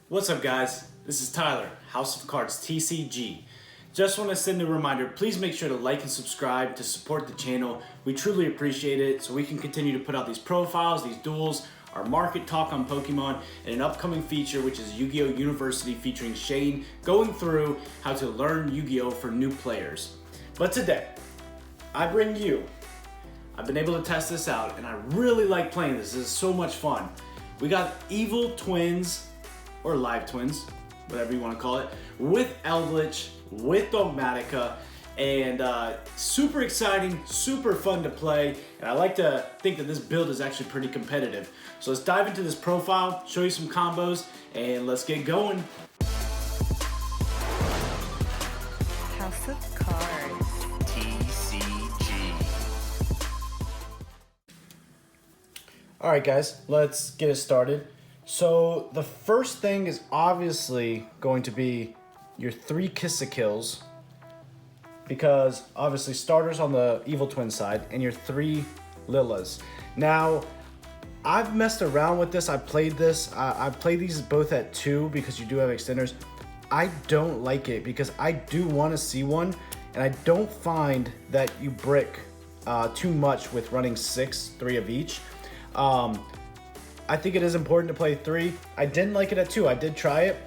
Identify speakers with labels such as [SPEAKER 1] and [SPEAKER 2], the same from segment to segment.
[SPEAKER 1] What's up, guys? This is Tyler, House of Cards TCG. Just want to send a reminder, please make sure to like and subscribe to support the channel. We truly appreciate it so we can continue to put out these profiles, these duels, our market talk on Pokemon, and an upcoming feature which is Yu-Gi-Oh! University featuring Shane going through how to learn Yu-Gi-Oh! For new players. But today, I bring you, I've been able to test this out and I really like playing this. This is so much fun. We got Evil Twins, or Live Twins, whatever you want to call it, with Eldlich, with Dogmatika, and super exciting, super fun to play, and I like to think that this build is actually pretty competitive. So let's dive into this profile, show you some combos, and let's get going.
[SPEAKER 2] House of Cards.
[SPEAKER 3] TCG.
[SPEAKER 1] Alright guys, let's get it started. So the first thing is obviously going to be your 3 Kiss-a-Kills, because obviously starters on the Evil Twin side, and your 3 Lilas. Now, I've messed around with this. I played this. I played these both at 2 because you do have extenders. I don't like it because I do want to see one, and I don't find that you brick too much with running 6, 3 of each. I think it is important to play 3. I didn't like it at 2. I did try it.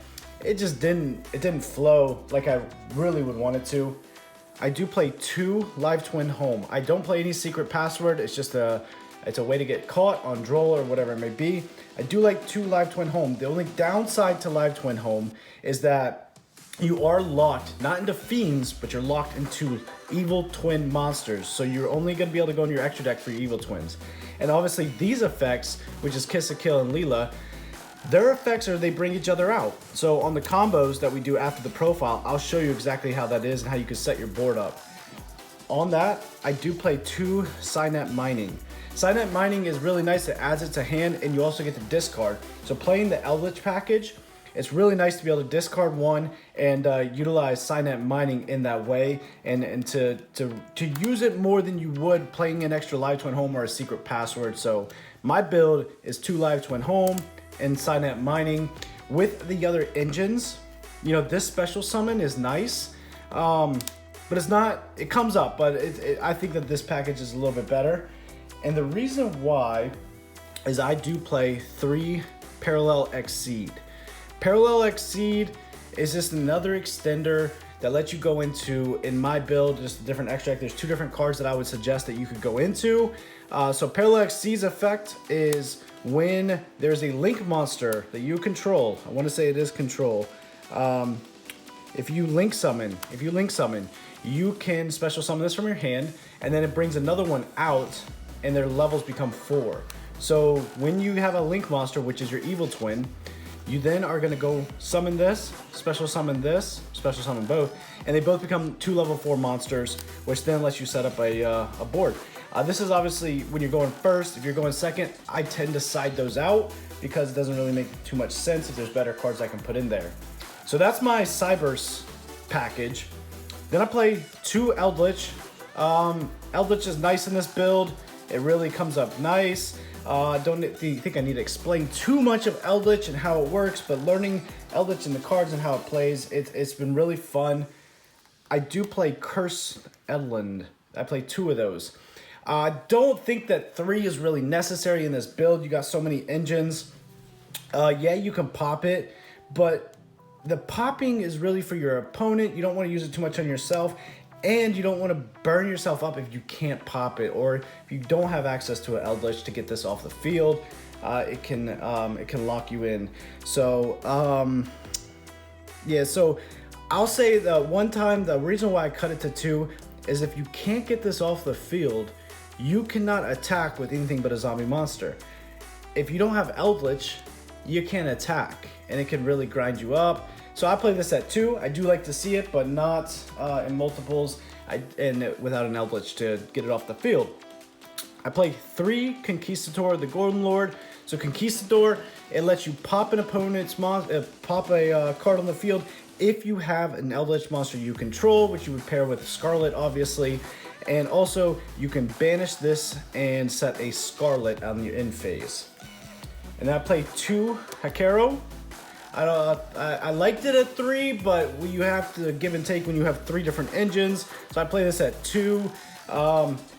[SPEAKER 1] It just didn't flow like I really would want it to. I do play 2 Live Twin Home. I don't play any secret password. It's just it's a way to get caught on Droll or whatever it may be. I do like 2 Live Twin Home. The only downside to Live Twin Home is that you are locked, not into fiends, but you're locked into evil twin monsters. So you're only going to be able to go in your extra deck for your evil twins. And obviously these effects, which is Kiss-a-Kill and Leela, their effects are they bring each other out. So on the combos that we do after the profile, I'll show you exactly how that is and how you can set your board up. On that, I do play 2 Signet Mining. Signet Mining is really nice. It adds it to hand and you also get to discard. So playing the Eldlich package, it's really nice to be able to discard 1 and utilize Signet Mining in that way, and to use it more than you would playing an extra Live Twin Home or a secret password. So my build is 2 Live Twin Home and Signet Mining with the other engines. You know, this special summon is nice, but it's not, it comes up, but I think that this package is a little bit better. And the reason why is I do play 3 Parallel Exceed. Parallel Exceed is just another extender that lets you go into, in my build, just a different extract. There's 2 different cards that I would suggest that you could go into. So Parallel Exceed's effect is when there's a link monster that you control. I want to say it is control. If you link summon, you can special summon this from your hand, and then it brings another one out, and their levels become 4. So when you have a link monster, which is your evil twin, you then are going to go summon this, special summon both, and they both become 2 level 4 monsters, which then lets you set up a board. This is obviously when you're going first. If you're going second, I tend to side those out because it doesn't really make too much sense if there's better cards I can put in there. So that's my Cyberse package. Then I play 2 Eldlich. Eldlich is nice in this build. It really comes up nice. I don't think I need to explain too much of Eldlich and how it works, but learning Eldlich and the cards and how it plays, it's been really fun. I do play Curse Edland. I play 2 of those. I don't think that 3 is really necessary in this build. You got so many engines. Yeah, you can pop it, but the popping is really for your opponent. You don't want to use it too much on yourself. And you don't want to burn yourself up if you can't pop it, or if you don't have access to an Eldlich to get this off the field. It can lock you in. So yeah. So I'll say that one time the reason why I cut it to 2 is if you can't get this off the field, you cannot attack with anything but a zombie monster. If you don't have Eldlich, you can't attack, and it can really grind you up. So I play this at 2. I do like to see it, but not in multiples and without an Eldlich to get it off the field. I play 3 Conquistador, the Golden Lord. So Conquistador, it lets you pop an opponent's pop a card on the field if you have an Eldlich monster you control, which you would pair with Scarlet, obviously. And also, you can banish this and set a Scarlet on your end phase. And then I play 2 Hakero. I liked it at 3, but you have to give and take when you have 3 different engines. So I play this at 2.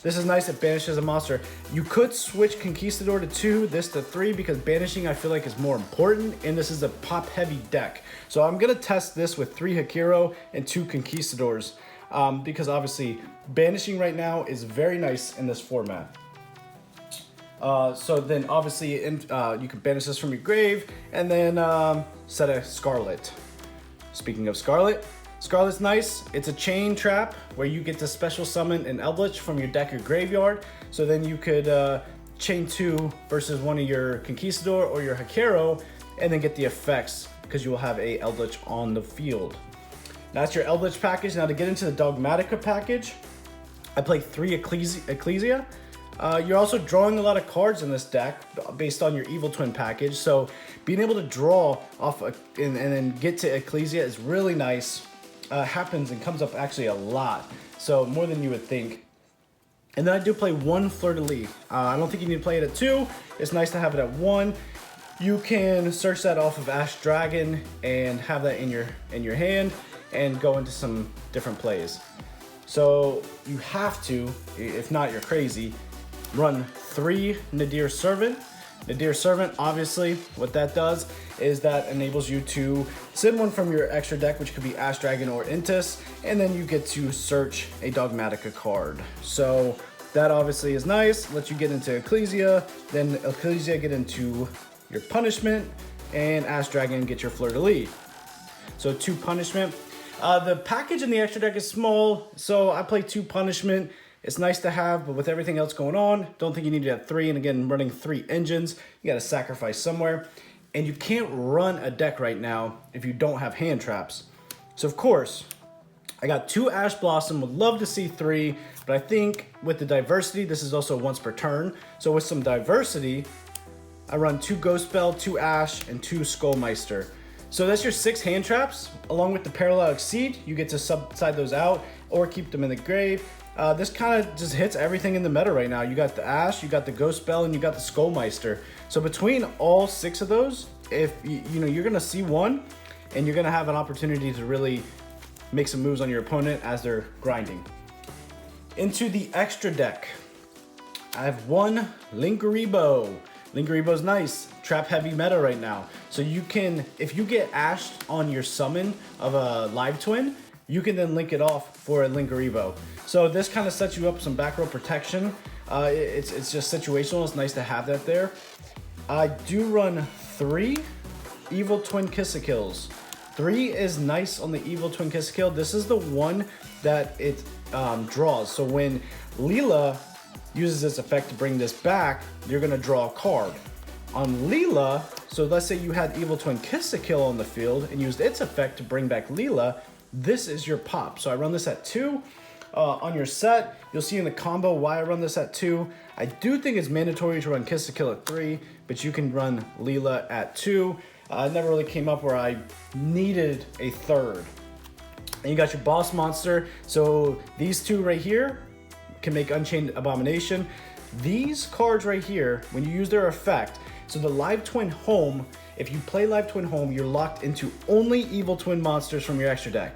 [SPEAKER 1] This is nice. It banishes a monster. You could switch Conquistador to 2, this to 3, because banishing I feel like is more important, and this is a pop heavy deck. So I'm gonna test this with 3 Yugioh and 2 Conquistadors, because obviously banishing right now is very nice in this format. So then obviously you can banish this from your grave and then set a Scarlet. Speaking of Scarlet, Scarlet's nice. It's a chain trap where you get to special summon an Eldlich from your deck or graveyard. So then you could chain 2 versus one of your Conquistador or your Yugioh and then get the effects because you will have a Eldlich on the field. That's your Eldlich package. Now to get into the Dogmatika package, I play 3 Ecclesia. You're also drawing a lot of cards in this deck based on your Evil Twin package. So being able to draw off and then get to Ecclesia is really nice. Happens and comes up actually a lot. So more than you would think. And then I do play 1 Fleur-de-Lis. I don't think you need to play it at 2. It's nice to have it at 1. You can search that off of Ash Dragon and have that in your hand and go into some different plays. So you have to, if not you're crazy, run 3 Nadir Servant. Nadir Servant, obviously, what that does is that enables you to send one from your extra deck, which could be Ash Dragon or Intis, and then you get to search a Dogmatika card. So that obviously is nice, lets you get into Ecclesia, then Ecclesia get into your Punishment, and Ash Dragon get your Fleur-de-Lis. So 2 Punishment. The package in the extra deck is small, so I play 2 Punishment. It's nice to have, but with everything else going on, don't think you need to have 3. And again, running 3 engines, you got to sacrifice somewhere. And you can't run a deck right now if you don't have hand traps. So of course, I got 2 Ash Blossom, would love to see 3, but I think with the diversity, this is also once per turn. So with some diversity, I run 2 Ghost Bell, 2 Ash, and 2 Skullmeister. So that's your 6 hand traps. Along with the Parallel Exceed, you get to subside those out or keep them in the grave. This kind of just hits everything in the meta right now. You got the Ash, you got the Ghost Bell, and you got the Skullmeister. So between all 6 of those, if you know you're gonna see one, and you're gonna have an opportunity to really make some moves on your opponent as they're grinding. Into the extra deck, I have 1 Linkuriboh. Linkuriboh's nice, trap heavy meta right now. So you can, if you get ashed on your summon of a Live Twin, you can then link it off for a Linkuriboh. So this kind of sets you up some back row protection. It's just situational. It's nice to have that there. I do run 3 Evil Twin Kiss-a-Kills. 3 is nice on the Evil Twin Kiss-a-Kill. This is the one that it draws. So when Leela uses this effect to bring this back, you're gonna draw a card. On Leela, so let's say you had Evil Twin Kiss-a-Kill on the field and used its effect to bring back Leela, this is your pop. So I run this at 2. On your set, you'll see in the combo why I run this at 2. I do think it's mandatory to run Kiss-a-Kill at 3, but you can run Leela at 2. It never really came up where I needed a 3rd. And you got your boss monster. So these 2 right here can make Unchained Abomination. These cards right here, when you use their effect, so the Live Twin Home, if you play Live Twin Home, you're locked into only Evil Twin monsters from your extra deck.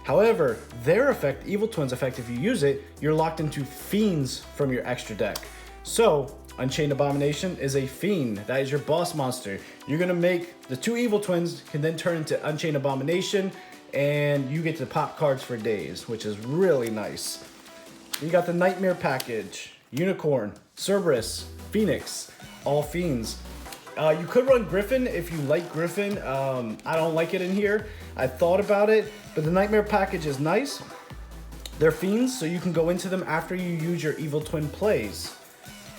[SPEAKER 1] However, their effect, Evil Twin's effect, if you use it, you're locked into Fiends from your extra deck. So, Unchained Abomination is a Fiend. That is your boss monster. You're gonna make the 2 Evil Twins can then turn into Unchained Abomination, and you get to pop cards for days, which is really nice. You got the Nightmare package, Unicorn, Cerberus, Phoenix, all Fiends. You could run Griffin if you like Griffin. I don't like it in here. I thought about it, but the Nightmare package is nice. They're Fiends, so you can go into them after you use your Evil Twin plays.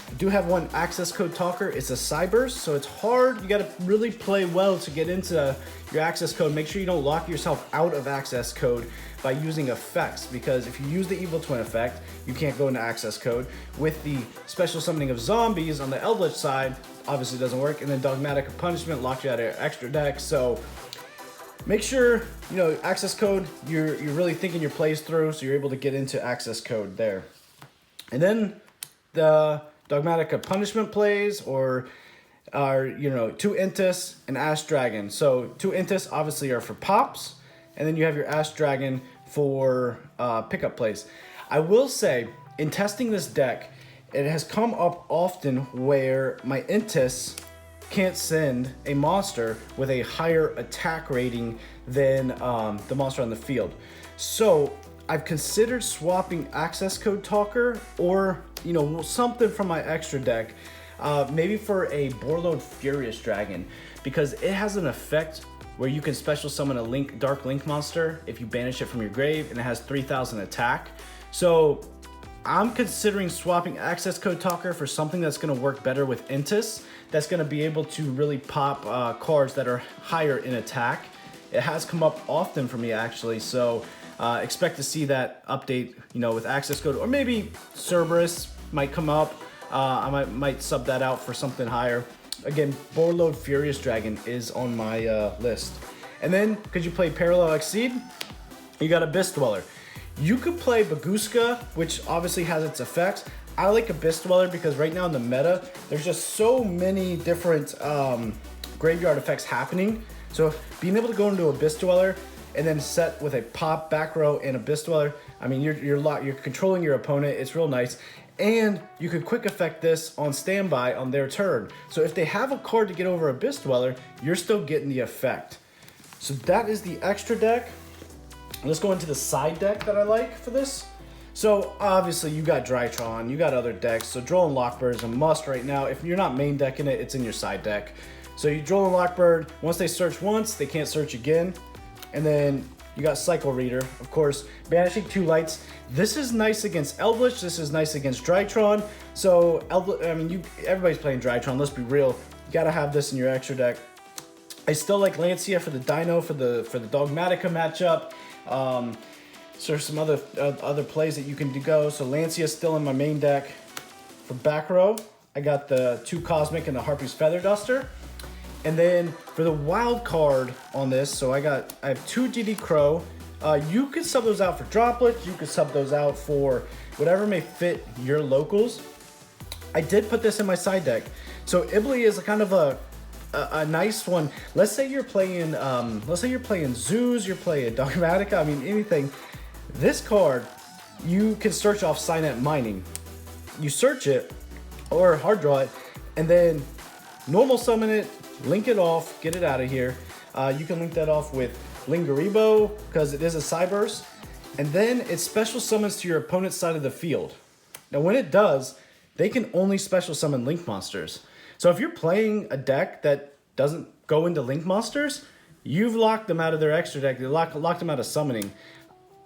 [SPEAKER 1] I do have 1 access code talker. It's a Cyburst, so it's hard. You gotta really play well to get into your access code. Make sure you don't lock yourself out of access code by using effects, because if you use the Evil Twin effect, you can't go into access code. With the special summoning of zombies on the Eldlich side, obviously doesn't work, and then Dogmatika Punishment locks you out of your extra deck. So make sure, you know, access code, you're really thinking your plays through, so you're able to get into access code there. And then the Dogmatika Punishment plays, or are, you know, 2 Intis and Ash Dragon. So 2 Intis obviously are for pops, and then you have your Ash Dragon for pickup plays. I will say, in testing this deck, it has come up often where my Intis can't send a monster with a higher attack rating than the monster on the field. So I've considered swapping Access Code Talker or, you know, something from my extra deck, maybe for a Borload Furious Dragon, because it has an effect where you can special summon a Dark Link monster if you banish it from your grave, and it has 3,000 attack. So I'm considering swapping Access Code Talker for something that's going to work better with Intis, that's going to be able to really pop cards that are higher in attack. It has come up often for me, actually, so expect to see that update, you know, with Access Code, or maybe Cerberus might come up. I might sub that out for something higher. Again, Borload Furious Dragon is on my list. And then, because you play Parallel Exceed, you got Abyss Dweller. You could play Baguska, which obviously has its effects. I like Abyss Dweller because right now in the meta, there's just so many different graveyard effects happening. So being able to go into Abyss Dweller and then set with a pop, back row, and Abyss Dweller, I mean, you're controlling your opponent. It's real nice. And you can quick effect this on standby on their turn. So if they have a card to get over Abyss Dweller, you're still getting the effect. So that is the extra deck. Let's go into the side deck that I like for this. So obviously you got Drytron, you got other decks. So Droll and Lockbird is a must right now. If you're not main decking it, it's in your side deck. So you Droll and Lockbird, once they search once, they can't search again. And then you got Cycle Reader, of course, banishing 2 lights. This is nice against Eldlich. This is nice against Drytron. So everybody's playing Drytron. Let's be real. You gotta have this in your extra deck. I still like Lancia for the Dino for the Dogmatika matchup. So there's some other plays that you can go. So Lancia is still in my main deck. For back row, I got the 2 Cosmic and the Harpy's Feather Duster. And then for the wild card on this, so I have 2 DD Crow. You could sub those out for droplets. You could sub those out for whatever may fit your locals. I did put this in my side deck. So Eldlich is kind of a nice one. Let's say you're playing Zoos, you're playing Dogmatika, I mean anything. This card, you can search off Signet Mining. You search it or hard draw it, and then normal summon it, link it off, get it out of here. You can link that off with Lingaribo because it is a Cyburst, and then it special summons to your opponent's side of the field. Now when it does, they can only special summon Link monsters. So if you're playing a deck that doesn't go into Link monsters, you've locked them out of their extra deck. You locked them out of summoning.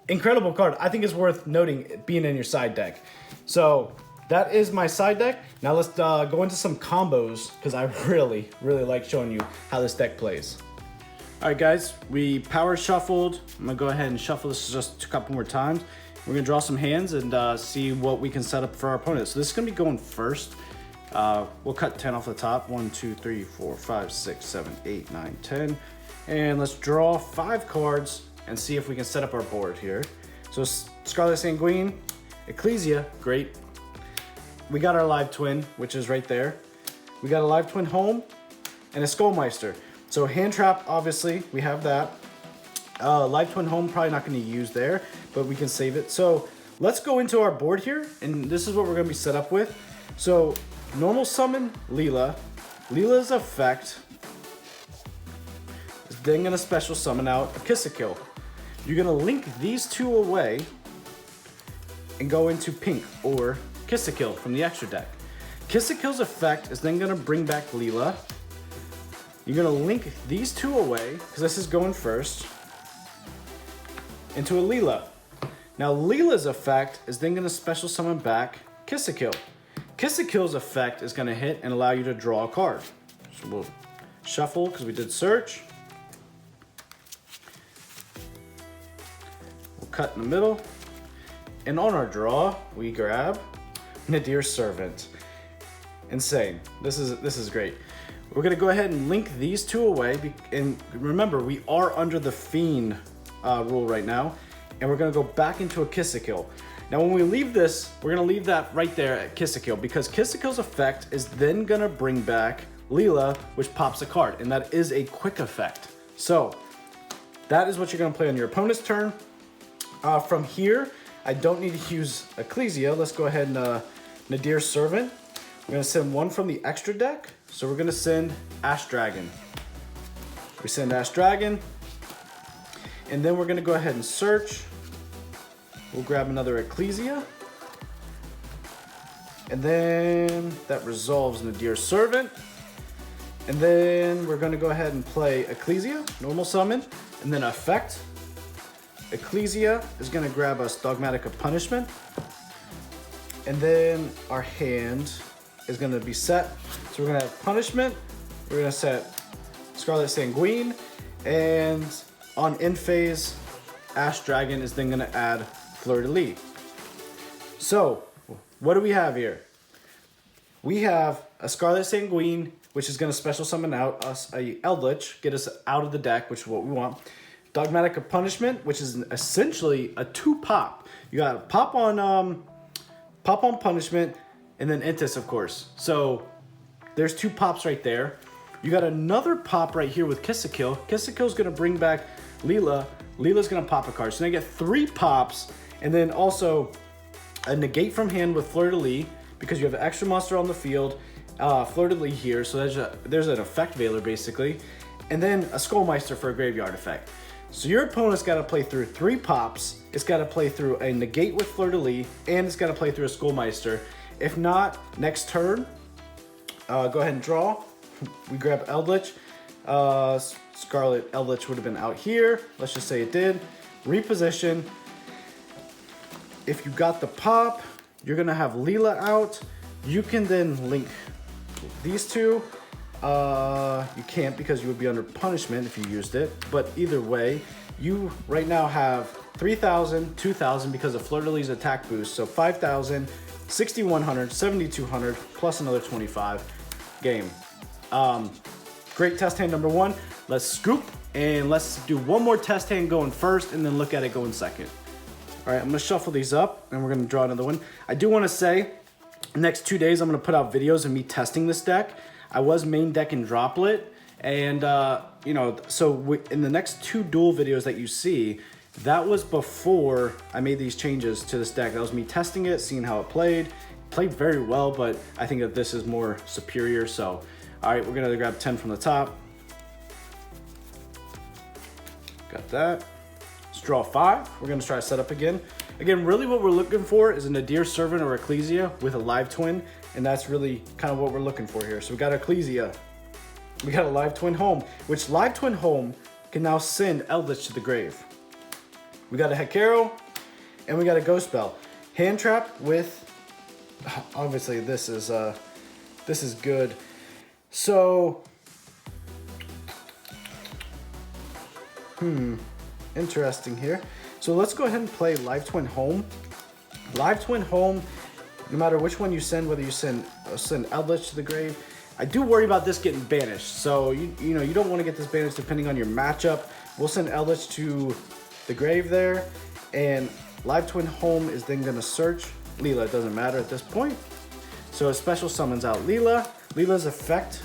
[SPEAKER 1] Incredible card. I think it's worth noting it being in your side deck. So that is my side deck. Now let's go into some combos because I really, really like showing you how this deck plays. All right, guys, we power shuffled. I'm gonna go ahead and shuffle this just a couple more times. We're gonna draw some hands and see what we can set up for our opponent. So this is gonna be going first. We'll cut 10 off the top. 1, 2, 3, 4, 5, 6, 7, 8, 9, 10. And let's draw 5 cards and see if we can set up our board here. So Scarlet Sanguine, Ecclesia, great. We got our Live Twin, which is right there. We got a Live Twin Home and a Skullmeister. So Hand Trap, obviously, we have that. Live Twin Home, probably not going to use there, but we can save it. So let's go into our board here, and this is what we're going to be set up with. So normal summon Leela. Leela's effect is then going to special summon out a Kiss-a-Kill. You're going to link these 2 away and go into pink or Kiss-a-Kill from the extra deck. Kiss-a-Kill's effect is then going to bring back Leela. You're going to link these 2 away, because this is going first, into a Leela. Now Leela's effect is then going to special summon back Kiss-a-Kill. Kiss-a-Kill's effect is going to hit and allow you to draw a card. So we'll shuffle because we did search. We'll cut in the middle. And on our draw, we grab Nadir Servant. Insane. This is great. We're going to go ahead and link these 2 away. And remember, we are under the Fiend rule right now. And we're going to go back into a Kiss-a-Kill. Now, when we leave this, we're going to leave that right there at Kiss-a-Kill. Because Kiss-a-Kill's effect is then going to bring back Leela, which pops a card, and that is a quick effect. So that is what you're gonna play on your opponent's turn. From here, I don't need to use Ecclesia. Let's go ahead and Nadir's Servant. We're gonna send one from the extra deck. So we're gonna send Ash Dragon. We send Ash Dragon, and then we're gonna go ahead and search. We'll grab another Ecclesia. And then that resolves Nadir's Servant. And then we're gonna go ahead and play Ecclesia, normal summon, and then effect. Ecclesia is gonna grab us Dogmatika Punishment. And then our hand is gonna be set. So we're gonna have Punishment, we're gonna set Scarlet Sanguine, and on end phase, Ash Dragon is then gonna add Fleur de Lis. So, what do we have here? We have a Scarlet Sanguine, which is gonna special summon out us a Eldlich, get us out of the deck, which is what we want. Dogmatika Punishment, which is essentially a 2-pop. You got pop on Punishment, and then Intis, of course. So there's 2 pops right there. You got another pop right here with Kiss a Kill. Kiss a Kill is gonna bring back Leela. Leela's gonna pop a card. So now you get 3 pops, and then also a negate from hand with Fleur de Lis, because you have an extra monster on the field. Fleur de Lis here, so there's an effect veiler basically. And then a Skullmeister for a graveyard effect. So your opponent's gotta play through 3 pops, it's gotta play through a negate with Fleur de Lis, and it's gotta play through a Skullmeister. If not, next turn, go ahead and draw. We grab Eldlich. Scarlet Eldlich would have been out here. Let's just say it did. Reposition. If you got the pop, you're gonna have Leela out. You can then link these 2. You can't because you would be under punishment if you used it. But either way, you right now have 3,000, 2,000 because of Fleur de Lis' attack boost. So 5,000, 6,100, 7,200, plus another 25. Game. Great test hand number 1. Let's scoop and let's do one more test hand going first and then look at it going second. All right, I'm gonna shuffle these up and we're gonna draw another one. I do wanna say, next 2 days, I'm gonna put out videos of me testing this deck. I was main deck in Droplet, and you know, so in the next 2 duel videos that you see, that was before I made these changes to this deck. That was me testing it, seeing how it played. Played very well, but I think that this is more superior. So, all right, we're gonna grab 10 from the top. Got that. Let's draw 5. We're gonna try to set up again. Again, really what we're looking for is a Nadir Servant or Ecclesia with a live twin, and that's really kind of what we're looking for here. So we got Ecclesia. We got a live twin home, which live twin home can now send Eldlich to the grave. We got a Hekaro, and we got a Ghost Bell. Hand trap with, obviously this is good. So, interesting here. So let's go ahead and play Live Twin Home. Live Twin Home, no matter which one you send, whether you send Eldlich to the grave, I do worry about this getting banished. So you know you don't want to get this banished depending on your matchup. We'll send Eldlich to the grave there, and Live Twin Home is then gonna search Leela. It doesn't matter at this point. So it special summons out Leela. Leela's effect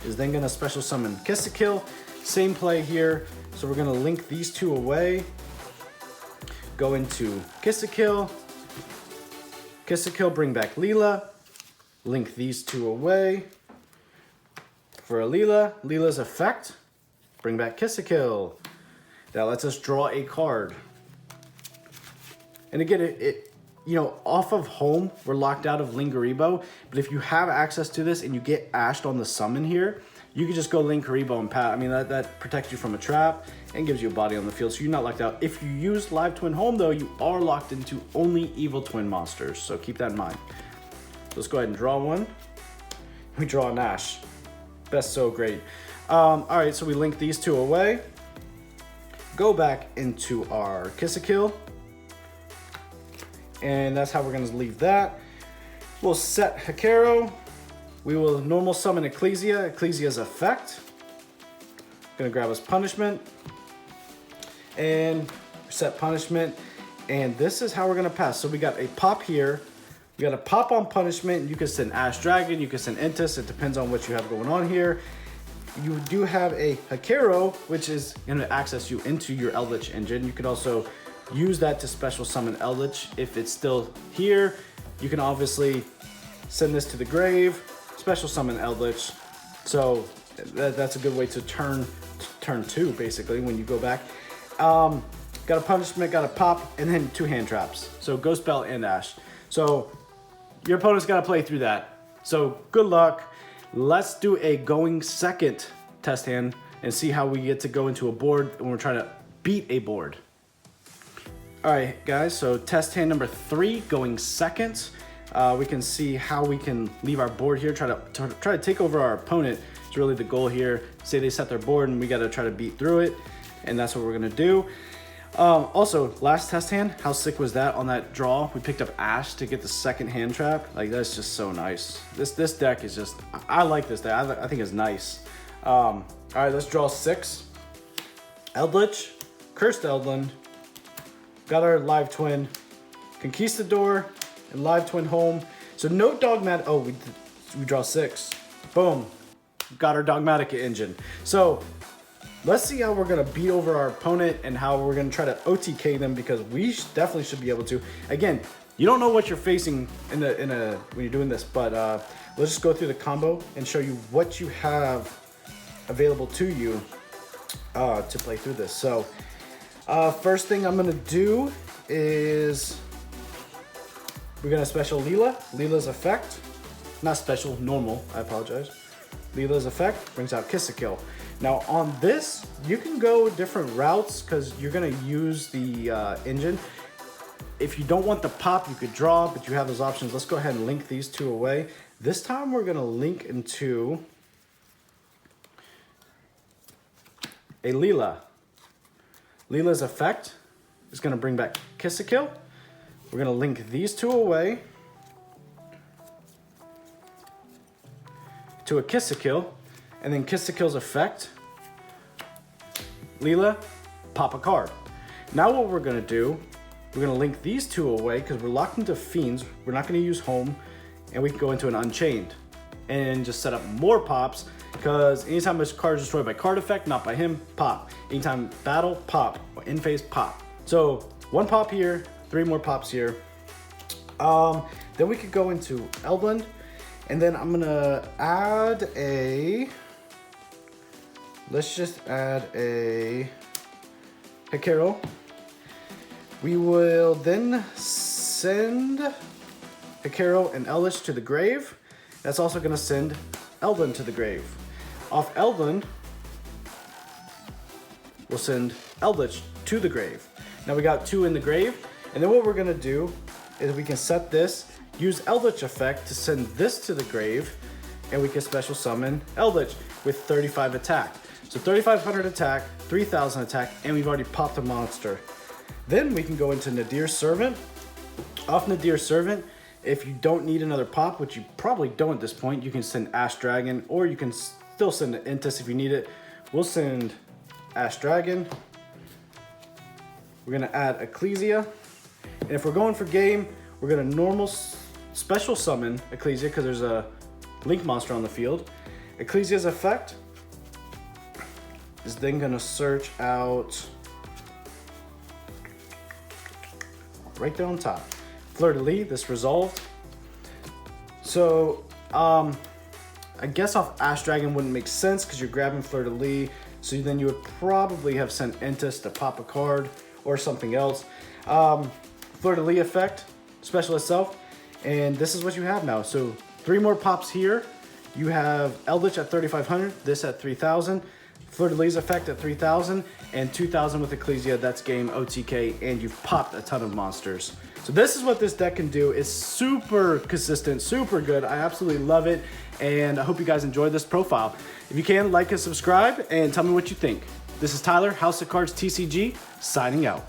[SPEAKER 1] is then gonna special summon Kiss a Kill. Same play here. So we're gonna link these 2 away. Go into Kiss a Kill. Kiss a Kill, bring back Leela. Link these 2 away. For a Leela, Leela's effect, bring back Kiss a Kill. That lets us draw a card. And again, it you know, off of home, we're locked out of Linkuriboh. But if you have access to this and you get ashed on the summon here, you can just go Linkuriboh and pat. I mean, that protects you from a trap and gives you a body on the field, so you're not locked out. If you use Live Twin Home, though, you are locked into only Evil Twin monsters, so keep that in mind. Let's go ahead and draw one. We draw an Ash. That's so great. All right, so we link these 2 away. Go back into our Kiss a Kill. And that's how we're gonna leave that. We'll set Hekaro. We will normal summon Ecclesia. Ecclesia's effect. Gonna grab us punishment. And set punishment. And this is how we're gonna pass. So we got a pop here You got a pop on punishment. You can send Ash Dragon, you can send Intis. It depends on what you have going on here. You do have a Hakero, which is going to access you into your Eldlich engine. You could also use that to special summon Eldlich if it's still here. You can obviously send this to the grave, special summon Eldlich. So that's a good way to turn 2 basically when you go back. Got a punishment, got a pop, and then 2 hand traps. So Ghost Belt and Ash. So your opponent's got to play through that. So good luck. Let's do a going second test hand and see how we get to go into a board when we're trying to beat a board. All right, guys, so test hand number 3, going second. We can see how we can leave our board here, try to take over our opponent. It's really the goal here. Say they set their board and we got to try to beat through it, and that's what we're gonna do. Also, last test hand, how sick was that on that draw? We picked up Ash to get the second hand trap. Like, that's just so nice. This deck is just, I like this deck. I think it's nice. All right, let's draw 6. Eldlich, Cursed Eldland, got our live twin, Conquistador, and live twin home. So no Dogmatika. Oh, we draw 6. Boom, got our Dogmatika engine. So let's see how we're gonna beat over our opponent and how we're gonna try to OTK them, because we definitely should be able to. Again, you don't know what you're facing when you're doing this, but let's just go through the combo and show you what you have available to you to play through this. So first thing I'm gonna do is we're gonna special Leela's effect. Not special, normal, I apologize. Leela's effect brings out Kiss a Kill. Now on this, you can go different routes because you're gonna use the engine. If you don't want the pop, you could draw, but you have those options. Let's go ahead and link these 2 away. This time we're gonna link into a Leela. Leela's effect is gonna bring back Kiss a Kill. We're gonna link these 2 away to a Kiss a Kill. And then Kiss a Kill's effect, Leela, pop a card. Now what we're gonna do, we're gonna link these 2 away because we're locked into Fiends. We're not gonna use Home, and we can go into an Unchained and just set up more pops, because anytime a card is destroyed by card effect, not by him, pop. Anytime battle, pop, or in phase, pop. So 1 pop here, 3 more pops here. Then we could go into Eldland, and then I'm gonna add a, let's just add a Hakero. We will then send Hakero and Eldlich to the grave. That's also gonna send Eldland to the grave. Off Eldland, we'll send Eldlich to the grave. Now we got 2 in the grave, and then what we're gonna do is we can set this, use Eldlich effect to send this to the grave, and we can special summon Eldlich with 35 attack. So 3,500 attack, 3,000 attack, and we've already popped a monster. Then we can go into Nadir's Servant. Off Nadir's Servant, if you don't need another pop, which you probably don't at this point, you can send Ash Dragon, or you can still send Intis if you need it. We'll send Ash Dragon. We're gonna add Ecclesia. And if we're going for game, we're gonna normal special summon Ecclesia because there's a Link monster on the field. Ecclesia's effect is then gonna search out right there on top. Fleur-de-lis, this resolved. So, I guess off Ash Dragon wouldn't make sense because you're grabbing Fleur-de-lis. So then you would probably have sent Intis to pop a card or something else. Fleur-de-lis effect, special itself. And this is what you have now. So 3 more pops here. You have Eldlich at 3,500, this at 3,000. Fleur-de-lis effect at 3,000 and 2,000 with Ecclesia. That's game OTK, and you've popped a ton of monsters. So this is what this deck can do. It's super consistent, super good. I absolutely love it, and I hope you guys enjoyed this profile. If you can, like and subscribe, and tell me what you think. This is Tyler, House of Cards TCG, signing out.